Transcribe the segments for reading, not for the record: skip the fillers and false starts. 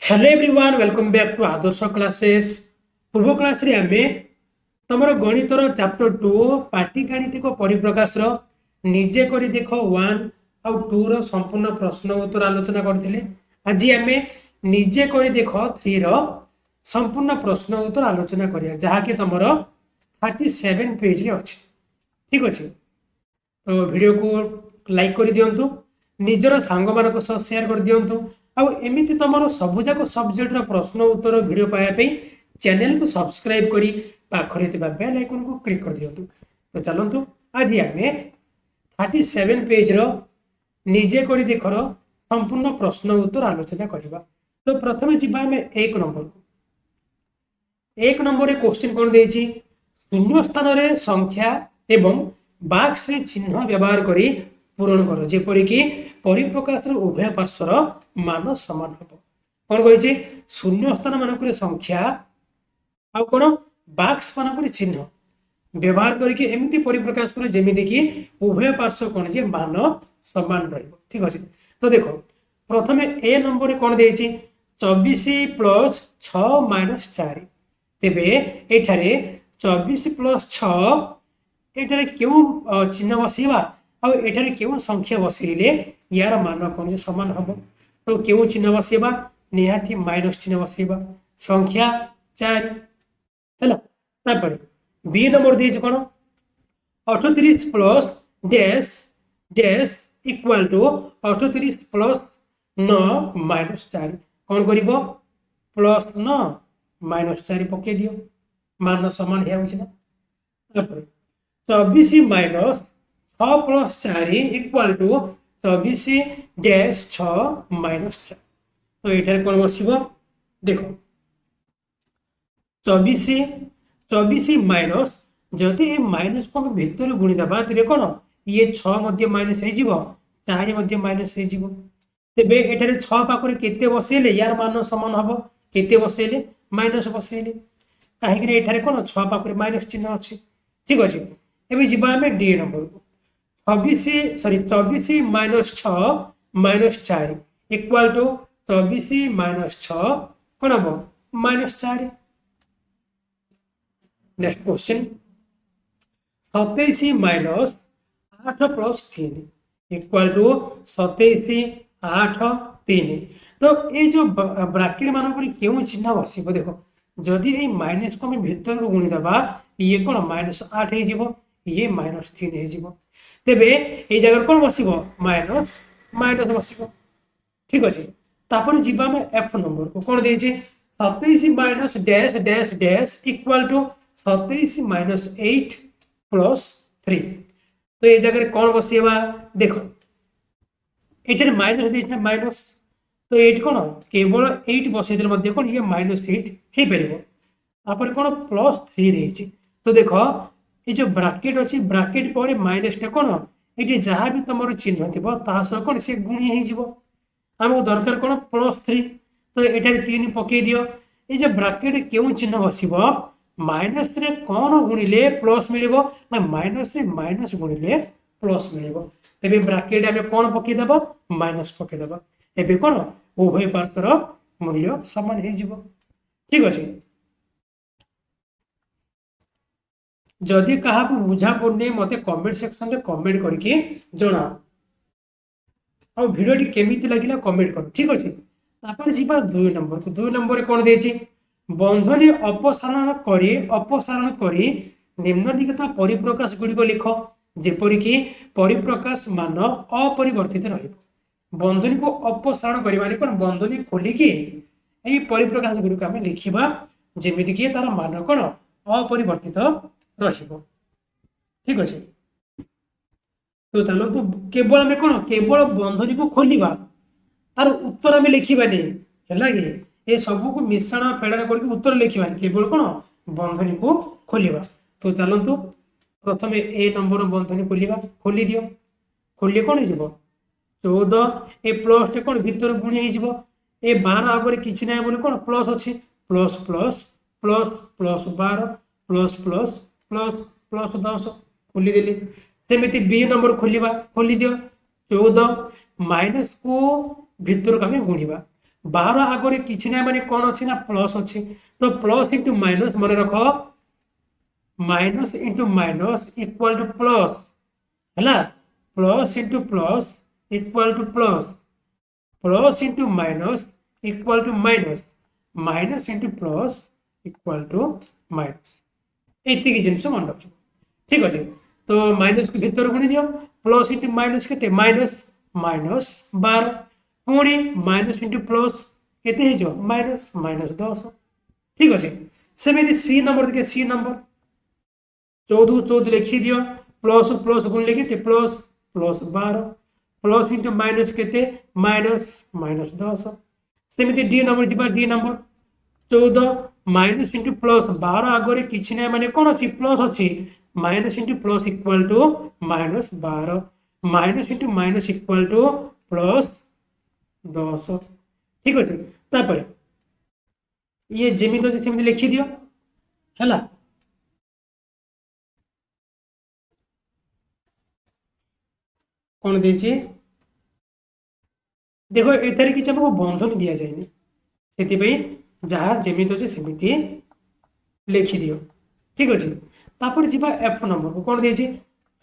Hello everyone welcome back to Adarsh classes. पूर्व class रे आमे तमरो गणितर चैप्टर 2 पाटिगाणितिक परिप्रकाश रो निजे करी देखो 1 आउ 2 रो संपूर्ण प्रश्न उत्तर आलोचना करथिले। आज आमे निजे करी देखो 3 रो संपूर्ण प्रश्न उत्तर आलोचना करिया जहा कि तमरो 37 पेज रे अछि। ठीक अछि, तो वीडियो को लाइक कर दियंतु, निजर सांग मानको सह शेयर कर दियंतु। आउ एमिति तमरो सबुजाक सब्जेक्ट रो प्रश्न उत्तर वीडियो पाया पे चैनल को सब्सक्राइब करी पाखरे थिबा बेल आइकन को क्लिक कर दियंतु। तो चलंतु आज आमे 37 पेज रो निजे करी देखर संपूर्ण प्रश्न उत्तर आलोचना करबा। तो प्रथमे जिबा हमें 1 नंबर को। 1 नंबर रे क्वेश्चन कोन देछि, शून्य स्थान रे संख्या एवं बाक्स रे चिन्ह व्यवहार करी पूरण करो जेपरि कि परिप्रकाश रो उभय पार्श्वर मान समान हबो। कोन कहिछि, शून्य स्थान मानक संख्या आ कोन बाक्स मानक चिन्ह व्यवहार करके एमिति परिप्रकाश करे जेमिति कि उभय पार्श्व कोन जे मान समान रहइबो। ठीक अछि, तो देखो प्रथमे ए नंबर रे कोन देछि 24 प्लस 6 माइनस 4। तेबे एठारे 24 प्लस 6 एठारे केउ चिन्ह बसिबा आ एठारे केउ संख्या बसिले यार मान कोन जे समान हबो। तो केउ चिन्ह बसिबा निहाती माइनस चिन्ह बसिबा संख्या 4 हैला। तापर बी नंबर देछि कोन 38 plus dash dash equal to 38 plus 9 minus 4। कोन करिवो प्लस 9 माइनस 4 पके दियो, मान समान हे होछि ना। तापर 24 minus 6 plus 4 equal to 24 dash 6 minus 4। तो एठारे कोन बसिबो देखो 24 माइनस जदि ए माइनस को हम भितर गुणी दबा तेबे कोन ये 6 मध्ये माइनस हे जीवो 4 मध्ये माइनस हे जीवो। तेबे एठारे 6 पाखरे केते बसेले यार मान समान हबो, केते बसेले माइनस बसेले काहे कि एठारे कोन 6 पाखरे माइनस चिन्ह अछि। ठीक अछि, एबे जिबा हमें डी नंबर को 24 minus 6 minus 4 equal to 24 minus 6 कोन हबो minus 4। Next question 27 minus 8 plus 3 equal to 27 8 3। तो ये जो ब्रैकेट मान केउ चिन्ह बसिबो देखो जदि ए माइनस को हम भीतर को गुणी दबा ये कोन माइनस 8 हे जीवो ये माइनस 3 हे जीवो। तेबे ए जगह कोन बसिबो माइनस माइनस बसिबो। ठीक अछि, तापर जिबा में एफ नंबर को कोन देछि 27 minus dash dash dash equal to 27 minus 8 plus 3। तो ये जगह कौन बसेबा देखो एटारे माइनस देछि माइनस, तो 8 कोन केवल 8 बसे देले मध्ये कोन ये माइनस 8 हे परिबो। तापर कोन प्लस 3 देछि, तो देखो ये जो ब्रैकेट अछि ब्रैकेट पर माइनस टा कोन एटी जहां भी तमरो चिन्ह थिबो ता स कोन से गुणी हे जीवो। हमको दरकार कोन प्लस 3, तो एटारे 3 पके दियो। ये जो ब्रैकेट केउ चिन्ह बसिबो माइनस रे कौन गुणिले प्लस मिलिबो ना माइनस रे माइनस गुणिले प्लस मिलिबो। तेबे ब्रैकेट आमे कौन पके देबो माइनस पके देबो। एबे कोन उभय पार्श्वर मूल्य समान हे जीवो। ठीक अछि, जदि कहा को बुझा पड़ने मते कमेंट सेक्शन रे कमेंट करके जणाओ और वीडियो टी केमिति लागिला कमेंट करो। ठीक अछि, तापर जिबा 2 नंबर को 2 नंबर रे कोन देछि बंधनी अपसारण करी निम्नलिखित परिप्रकाश गुड़िक लिख जेपरि कि परिप्रकाश मान अपरिवर्तित रहिबो। बंधनी को अपसारण करी माने कोन बंधनी खोली कि एई परिप्रकाश गुड़िक आमे लिखिबा जेमिति कि तार मान कोन अपरिवर्तित रहिबो। ठीक अछि, तो चलो तो केवल आमे कोन केवल बंधनी को खोलिबा तार उत्तर आमे लिखिबानी हैला कि ए सब को मिश्रण फेड़ान करके उत्तर लिखिबा केवल कोन बंधनी को खोलिबा। तो चलंतु प्रथमे ए नंबर बंधनी खोलिबा, खोली दियो खोलले कोन हिजबो 14 ए प्लस टे कोन भीतर गुणी हिजबो ए 12 आगरे किछि नै बोली कोन प्लस अछि plus plus plus plus 12 plus plus plus plus 10 खोली देली। सेमिति बी नंबर खोलिबा, खोली दियो 14 माइनस को भीतर का गुणिबा 12 आगे किसी ना माने कौन अच्छी ना प्लस अच्छी तो प्लस इंटू माइनस मन रख minus into minus equal to plus है plus into plus equal to plus plus into minus equal to minus minus into plus equal to minus एति जिन मन रख ठीक अच्छे तो माइनस को भितर गुणी दियो प्लस इंटू माइनस के माइनस माइनस 12 पुणी माइनस इंटू प्लस के माइनस माइनस 10 ठीक अच्छे सेमती सी नंबर देखिए सी नंबर 14 14 लिखी दियो प्लस प्लस गुणले के plus plus 12 plus into minus के माइनस माइनस 10 सेमती डी नंबर जी डी नंबर 14 माइनस इंटू प्लस 12 आगे किसी ना माने कौन अच्छी प्लस अच्छी minus into plus equal to minus 12 minus into minus equal to plus 10 ठीक अच्छे तापर ये जेमिति अच्छे सेमती लिखी दियो है कौन देछि देखो एथारे किछि हमको बंधन दिया जायनि सेति पई जहाँ जेमिति अच्छे सेमिति लिखि दियो ठीक अच्छे तापर जी एफ नंबर को कौन देछि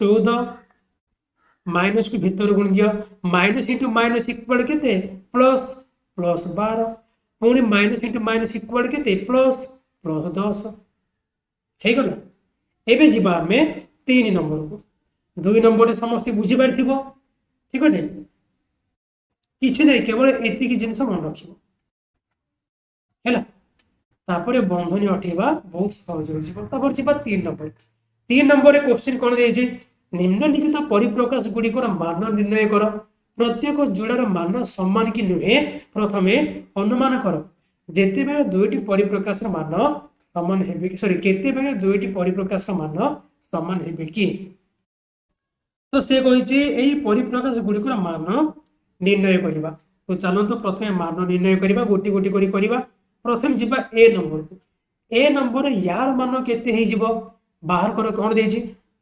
14 माइनस को भितर गुण दियो माइनस इंटू माइनस इक्वल के प्लस प्लस 12 पुणी माइनस इंटू माइनस इक्वल के प्लस प्लस 10 हो गला एबे जीवा हमें 3 नंबर को 2 नंबर समस्त बुझी पारि ठीक अच्छे किसी ना केवल एतिक जिनस मन रख तापर बंधनी अटेवा बहुत सहज हो 3 नंबर क्वेश्चन कौन दे निम्नलिखित परिप्रकाश गुड़िकर मान निर्णय कर प्रत्येक जोड़ार मान समान कि नुहे प्रथमे अनुमान कर जेते बेले दुईटी परिप्रकाश मान समान हेबे सॉरी केते बेले दुईटी परिप्रकाश मान समान हेबे कि तो से कही परिप्रकाश गुड़िकर मान निर्णय करवा तो चलते प्रथम मान निर्णय करवा गोटी गोटी करवा प्रथम जी ए नंबर को ए नंबर यार मान केते बाहर कर कौन दे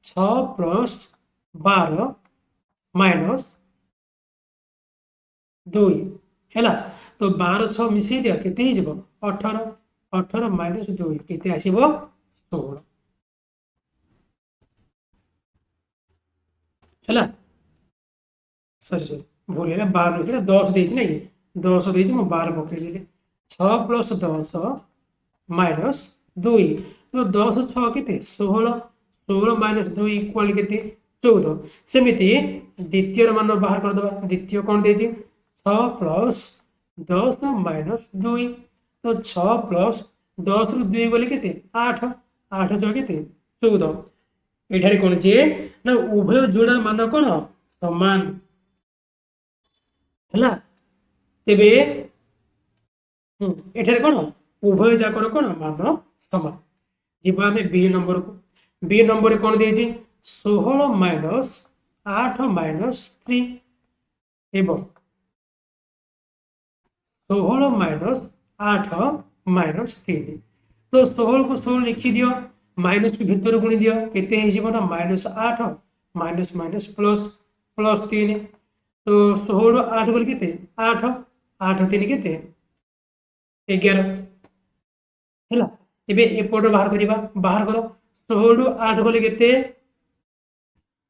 6 प्लस 12 माइनस 2 है तो 12 6 मिसई दिया केते 18 18 माइनस 2 केते आसीबो 16 है सॉरी सॉरी भूल है 12 10 देछि ना ये 10 देछि मो 12 पकड़ देले 6 प्लस 10 माइनस 2 तो 10 6 केते 16 16 माइनस 2 इक्वल के 14 सेमिति द्वितीय मान बाहर कर दबा द्वितीय कौन दे 6 प्लस 10 माइनस 2 तो 6 प्लस 10 रु 2 गले के 8 8 6 के 14 एठारे कौन जे ना उभय जोड़ा मान कौन समान है तेबे एठारे कौन उभय जाकर कौन मान समान जीवा आम बी नंबर को बी नंबर कौन दे 16 माइनस 8 माइनस 3 एवं 16 माइनस 8 माइनस 3 तो 16 को 16 लिखी दियो माइनस को भितर गुणी दियो केते ना minus 8 minus minus plus plus 3 तो 16 8 बोल के 8 8 3 के 11 है एबे एपट बाहर कर 16 8 गले के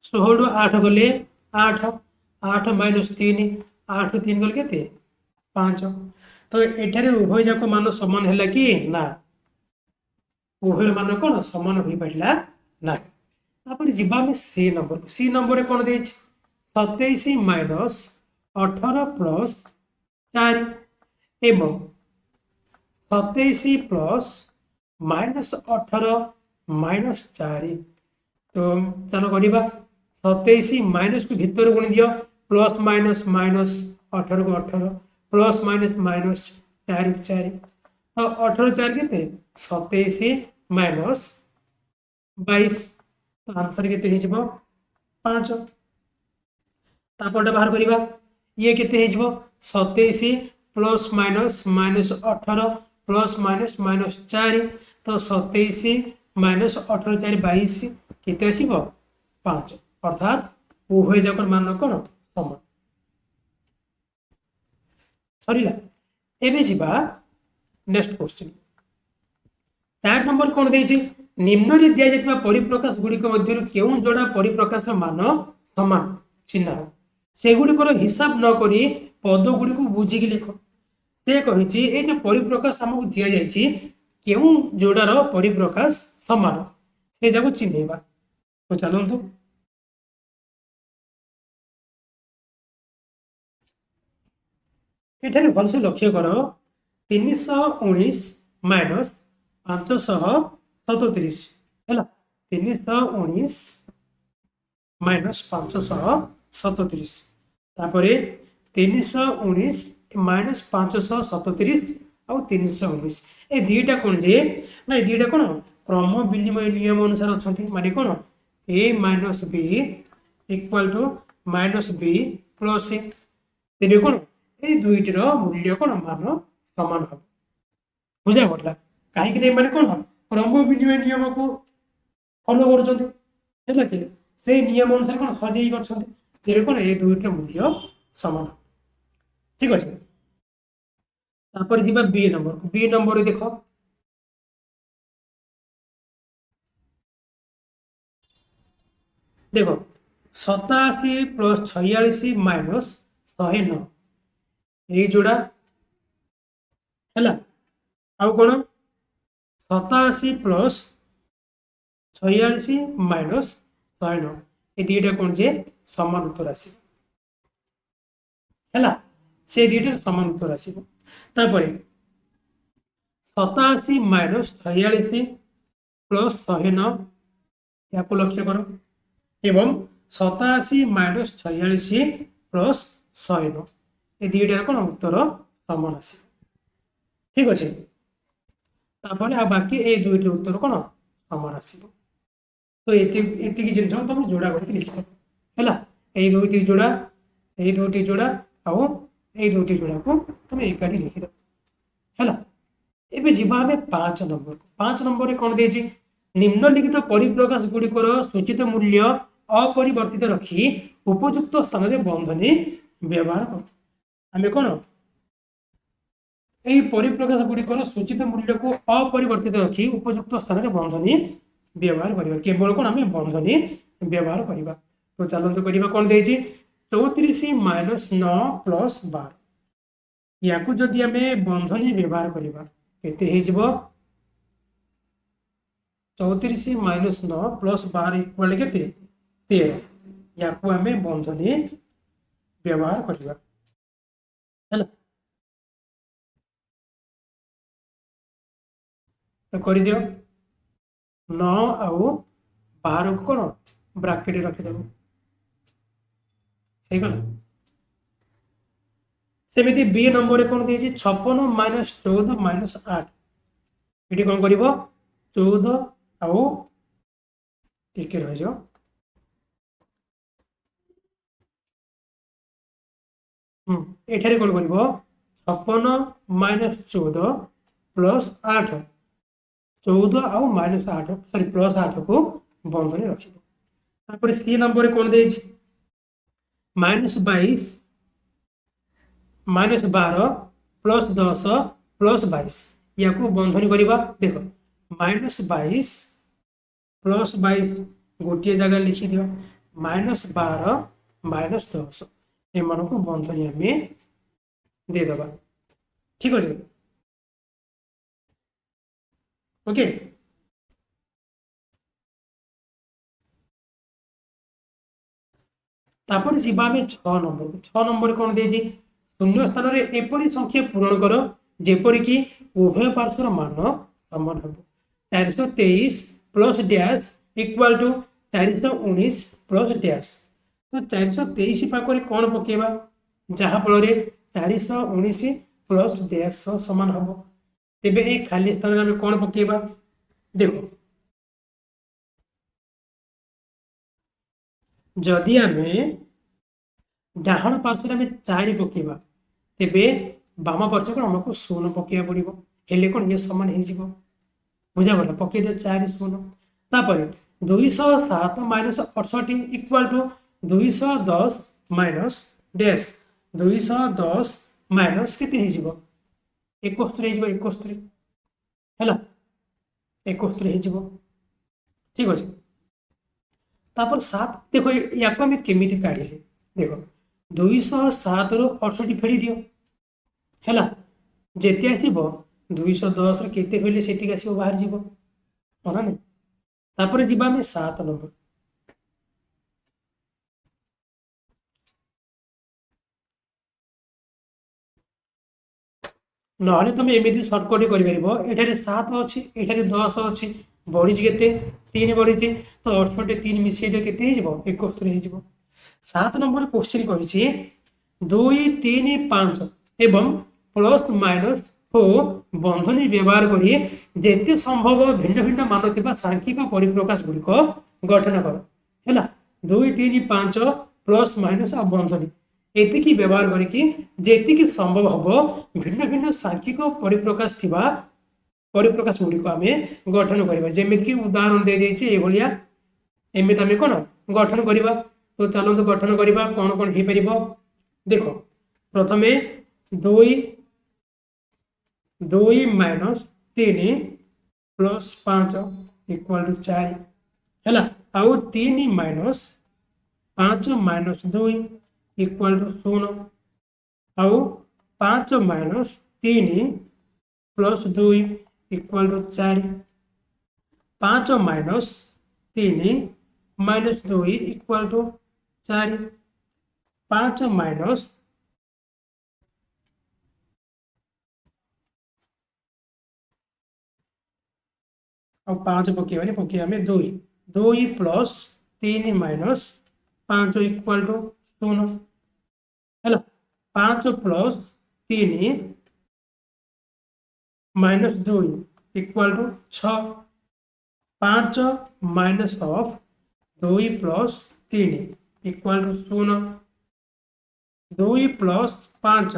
16 8 गले 8 8 माइनस 3 8 3 गले के 5 तो एठारे उभय जाक मान समान है कि ना उभय मान कौन समान हो पारा ना तापर जीवा सी नंबर कौन दे 27 माइनस 18 प्लस 4 एवं 27 प्लस माइनस 18 माइनस 4 तो चलो करवा 27 माइनस को भितर गुणी दियो प्लस माइनस माइनस 18 को 18 प्लस माइनस माइनस 4 4 तो 18 4 के 27 माइनस 22 तो आंसर के 5 तापर बाहर करवा ये के 27 plus minus minus 18 plus minus minus 4 तो 27 माइनस 18 4 22 केते आसीबो 5 अर्थात उभय जाकर मान कौन समान सरीला एबे जिबा नेक्स्ट क्वेश्चन 4 नंबर कोन देछि निम्न रे दिया जेतबा परिप्रकाश गुडी को मध्यरु केउ जोडा परिप्रकाश मान समान चिन्ह से गुडी को हिसाब न करी पद गुडी को बुझी के लिखो से कहिछि ए जो परिप्रकाश हमकु दिया जाइछि केउ जोडार परिप्रकाश समान से जाको चिन्हैबा तो चलंतु एठारे भल से लक्ष्य कर 319 माइनस 537 है 319 माइनस 537 तापर 319 माइनस 537 आउ 319 ए दीटा कौन जे ना दीटा कौन क्रम विनिमय नियम अनुसार अच्छा माने कौन A minus B equal to minus B plus A तेरे कौन ये दुईटर मूल्य कौन मान समान हम बुझा पड़ा कहीं माने कौन क्रम विनिमय नियम को फॉलो कर से नियम अनुसार कौन सजाई कर कौन ये दुईटर मूल्य समान ठीक अच्छे तापर जी बी नंबर देख देख 87 प्लस 46 माइनस 109 ये जोड़ा है आउ कौन 87 प्लस 46 माइनस 109 ये दीटा कौन जे समान उत्तर आस से दीटा समान उत्तर आस 87 माइनस 46 प्लस 109 या लक्ष्य कर एवं 87 माइनस 46 प्लस 109 ये दीटार कौन उत्तर समान आस ठीक अच्छे आ बाकी ये दुईट उत्तर कौन समान आस तो ये जिन तुम जोड़ा करके लिख है दुईट जोड़ा ये दुईट जोड़ा आउ ये दुईट जोड़ा को तुम एकाठी लिखिद है एबे जीवा हमें 5 नंबर कौन देछि निम्नलिखित परिप्रकाश गुड़िकर सूचित मूल्य अपरिवर्तित रखी उपयुक्त स्थान में बंधनी व्यवहार कर आमे कौन यही परिप्रकाश गुड़िकर सूचित मूल्य को अपरिवर्तित रखी उपयुक्त स्थान में बंधनी व्यवहार करवा केवल कौन आम बंधनी व्यवहार करवा तो चलते करवा कौन देछि 34 माइनस 9 प्लस 12 या जदि आम बंधनी व्यवहार करवा केते 34 माइनस 9 प्लस 12 इक्वल के 13 या आम बंधनी व्यवहार करवा है तो कर दियो 9 आउ 12 को कौन ब्राकेट रखिदेव सेमती बी नंबर कौन देछि 56 माइनस 14 माइनस 8 ये कौन कर 14 आउ टिके रह जाओ एठारे कौन कर 56 माइनस 14 प्लस 8 14 आउ माइनस 8 सॉरी प्लस 8 को बंधनी रखिए सी नंबर कौन दे माइनस 22 माइनस 12 प्लस 10 प्लस 22 या को बंधनी करवा देख माइनस 22 प्लस 22 गोटे जगह लिखि दियो माइनस 12 माइनस 10 एम को बंधनी आम देदबा ठीक अच्छे ओके तापर जी 6 नंबर कौन दे शून्य स्थान में एपरी संख्या पूरण कर जेपरिक उभय पार्श्वर मान समान हम 423 plus dash equal to 419 plus dash तो 423 पाखरे कौन पकेबा जहाँफल 419 प्लस डैश समान हम तेबे ए खाली स्थान में कौन पकेबा देखो जदि आम डाहाण पार्श्वर आम 4 पकेबा तेबे बाम पार्श्व को आमको 0 पकेबा पड़ो हेले कौन ये समान हो बुझा गला पके दियो 4 0 तापर 207 minus 68 equal to 210 minus dash 210 minus केते हो एकोस्तरी हो एकोस्तरी है 71 हो ठीक अच्छे तापर 7 देखो या आम केमी काढ़े देख 207 रु 68 फेरी दियो है जेते आसब 210 केते फेले से आसब बाहर जीव हाँ ना तापर जी आम 7 नंबर ना तुम एमती सर्टकट कर 7 अच्छी ये 10 अच्छी बढ़ी के 3 बढ़ी तो 68 3 मिसई के 71 हो 7 नंबर क्वेश्चन कही 2 3 5 एवं प्लस माइनस को बंधनी व्यवहार करी जेते संभव भिन्न भिन्न मान थिबा सांख्यिक परिप्रकाश गुड़िक गठन कर है 2 3 5 प्लस माइनस आ बंधनी एतिकी व्यवहार करके जेतिकी संभव हम भिन्न भिन्न सांख्यिक परिप्रकाश थिबा परिप्रकाश गुड़िक आम गठन करवा जमीक उदाहरण दे देइछे ए भलिया एमिति आम कौन गठन करवा तो चलते गठन करवा कौन कौन हो पार देख प्रथम 2 माइनस 3 प्लस 5 इक्वल टू 4 है आउ 3 माइनस 5 माइनस 2 इक्वल टू 0 आउ 5 minus 3 plus 2 equal to 4 5 minus 3 minus 2 equal to 4 5 minus अब 5 पकेबा पकेबा आम 2 प्लस 3 माइनस 5 इक्वल टू 0 है 5 plus 3 minus 2 equal to 6 5 minus of 2 plus 3 equal to 0 2 plus 5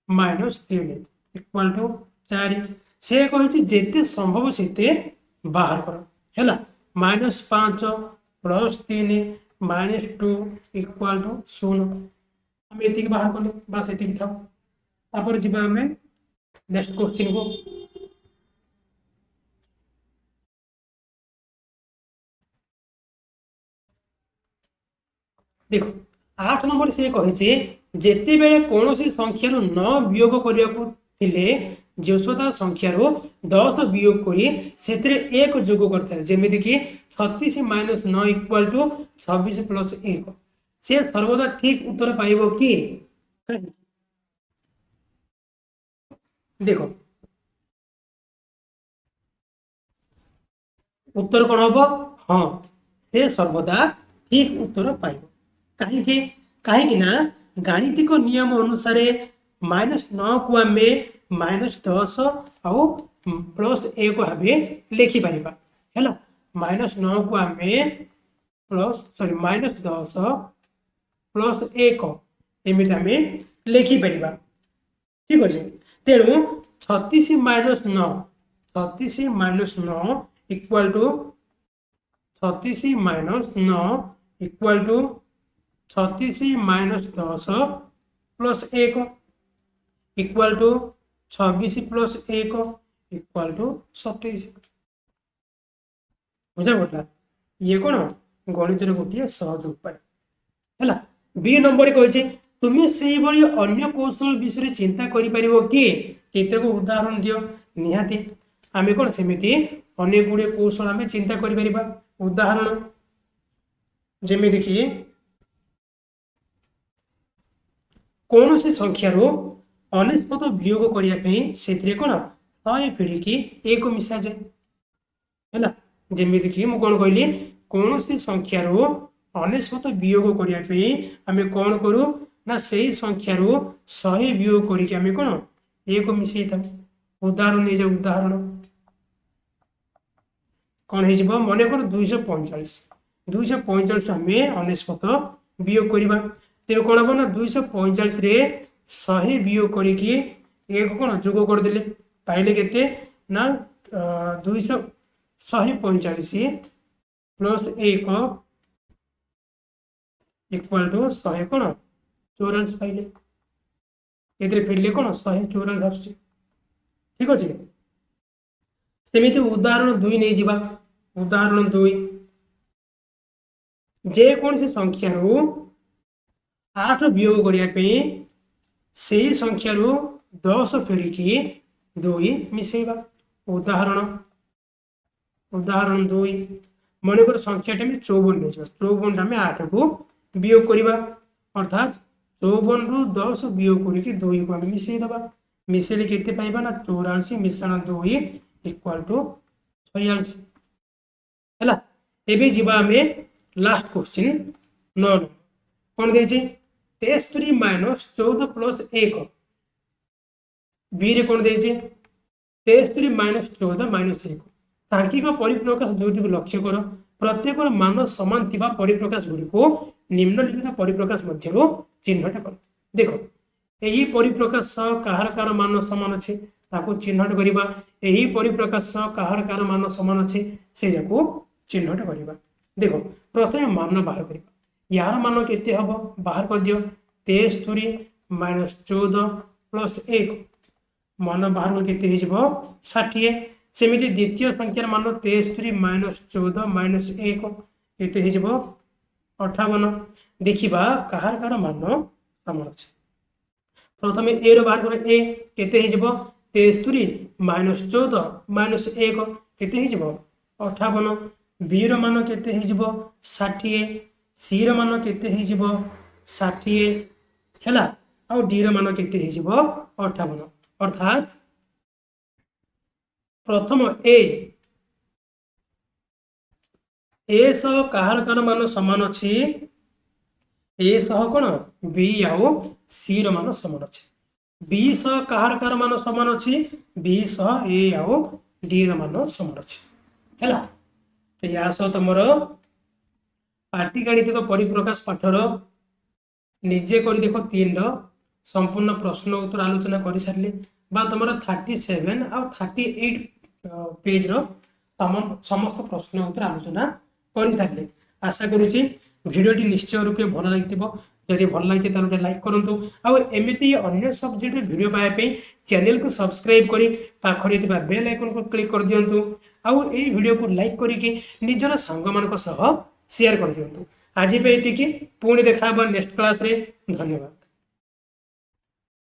minus 3 equal to 4 से कही जेते संभव से बाहर कर है -5 प्लस 3 -2 इक्वल टू 0 आम ये बाहर कले बस ये था जी आम नेक्स्ट क्वेश्चन को देख 8 नंबर से कही जेते बेले कौन संख्या 9 वियोग करने को जेसोता संख्यार 10 वियोग कर एक जोग करमी कि 36 माइनस 9 इक्वल टू 26 प्लस 1 से सर्वदा ठीक उत्तर पाइब कि देखो उत्तर कौन हम हाँ से सर्वदा ठीक उत्तर पाइब कहीं गाणितिक नियम अनुसार -9 को आम -10 आउ प्लस 1 भाव लिखिपर है -9 को आम प्लस सॉरी -10 प्लस 1 एमती आम लिखिपर ठीक अच्छे तेणु 36 minus 9 36 minus 9 equal to 36 minus 9 equal to 36 minus 10 plus 1 equal to 26 plus 1 equal to 27 बुझा पड़ा ये कौन गणित गोटे सहज उपाय है बी नंबर कही तुम्हें से अन्य कौशल विषय चिंता कर केतेक उदाहरण दियो निहाती आम कौन सेमती अनेक गुड़े कौशल आम चिंता कर उदाहरण जमीक कौन सी संख्यार अनिष्पत वियोग करने से कौन 100 फेड़िकी 1 मिसा जाए है जमीक मुझे कौन कहली कौन सी संख्यार अनिष्पत वियोग करने आम कौन करूँ ना से संख्यार 100 वियोग करके आम कौन 1 मिसई था उदाहरण नहीं जाए उदाहरण कौन हो मन कर 245 आम अनिष्पत वियोग करवा तेरे कौन हम ना 245 रे 100 वियोग करके एक कौन जोग करदे पाइले के ना 245 प्लस 1 इक्वल टू 100 कौन 44 पाइले एथिरे फेरले कोन 144 आसुची ठीक अछि सेमिति उदाहरण 2 नै जिबा उदाहरण 2 जे कोन से संख्या रो 8 वियोग करिया पे सेही संख्या रो 10 फेरिकी 2 मिसेबा उदाहरण उदाहरण 2 मनकर संख्याटा में 54 नै जिबा 54 में 8 को वियोग करिबा अर्थात 54 रु 10 वियोग करिकी 2 को हम मिसेई दबा मिसेले केते पाइबा ना 84 मिश्रण 2 इक्वल टू 46 हैला एबे जिबा हमें लास्ट क्वेश्चन 9 कोन देछि 63 माइनस 14 प्लस 1 बी रे कोन देछि 63 माइनस 14 माइनस 1 सांख्यिक परिप्रकाश दुईटी को लक्ष्य कर प्रत्येक मान समान थिबा परिप्रकाश गुडी को निम्नलिखित परिप्रकाश मध्यरो चिन्हट कर देखो एही परिप्रकाश सह काहार कार मान समान अछि ताको चिन्हट करिबा एही परिप्रकाश सह काहार कार मान समान अछि से जाको चिन्हट करिबा देखो प्रथमे मान बाहर करिबा यार मान केते हबो बाहर कर दियो 63 माइनस 14 प्लस 1 मान बाहर कर केते हिजबो 60 सेमिति द्वितीय संख्यार मान 63 माइनस 14 माइनस 1 केते हिजबो 58 देखिबा काहार कार मान समान अछि प्रथमे ए रो बाहर कर ए केते हिजबो 63 माइनस 14 माइनस 1 केते हिजबो 58 बी रो मान केते हिजबो 60 सी रो मान केते हिजबो 60 हैला आ डी रो मान केते हिजबो 58 अर्थात प्रथम ए सह काहार कार मान समान अछि ए सह कोन बी आउ सी रो मान समान अछि बी सह काहार कार मान समान अछि बी सह ए आउ डी रो मान समान अछि हैला तो या सह तमरो पाटीगणितिक परिप्रकाश पाठर निजे करी देखो 3 रो संपूर्ण प्रश्न उत्तर आलोचना करि सारले बा तमरो 37 आ 38 पेज रो समस्त प्रश्न उत्तर आलोचना करि सारले आशा करूची भिडियोटी निश्चय रूपे भल लागिथिबो जदि भल लागिते तार गोटे लाइक करंतु आ एमिति अन्य सब्जेक्ट वीडियो पाए पे चैनल को सब्सक्राइब करी पाखरे थिबा बेल आइकन को क्लिक कर दियंतु आ ए वीडियो को लाइक करी कि निजर संग मानक सह शेयर कर दियंतु आज पे एतिकी पुणी देखा नेक्स्ट क्लास रे धन्यवाद।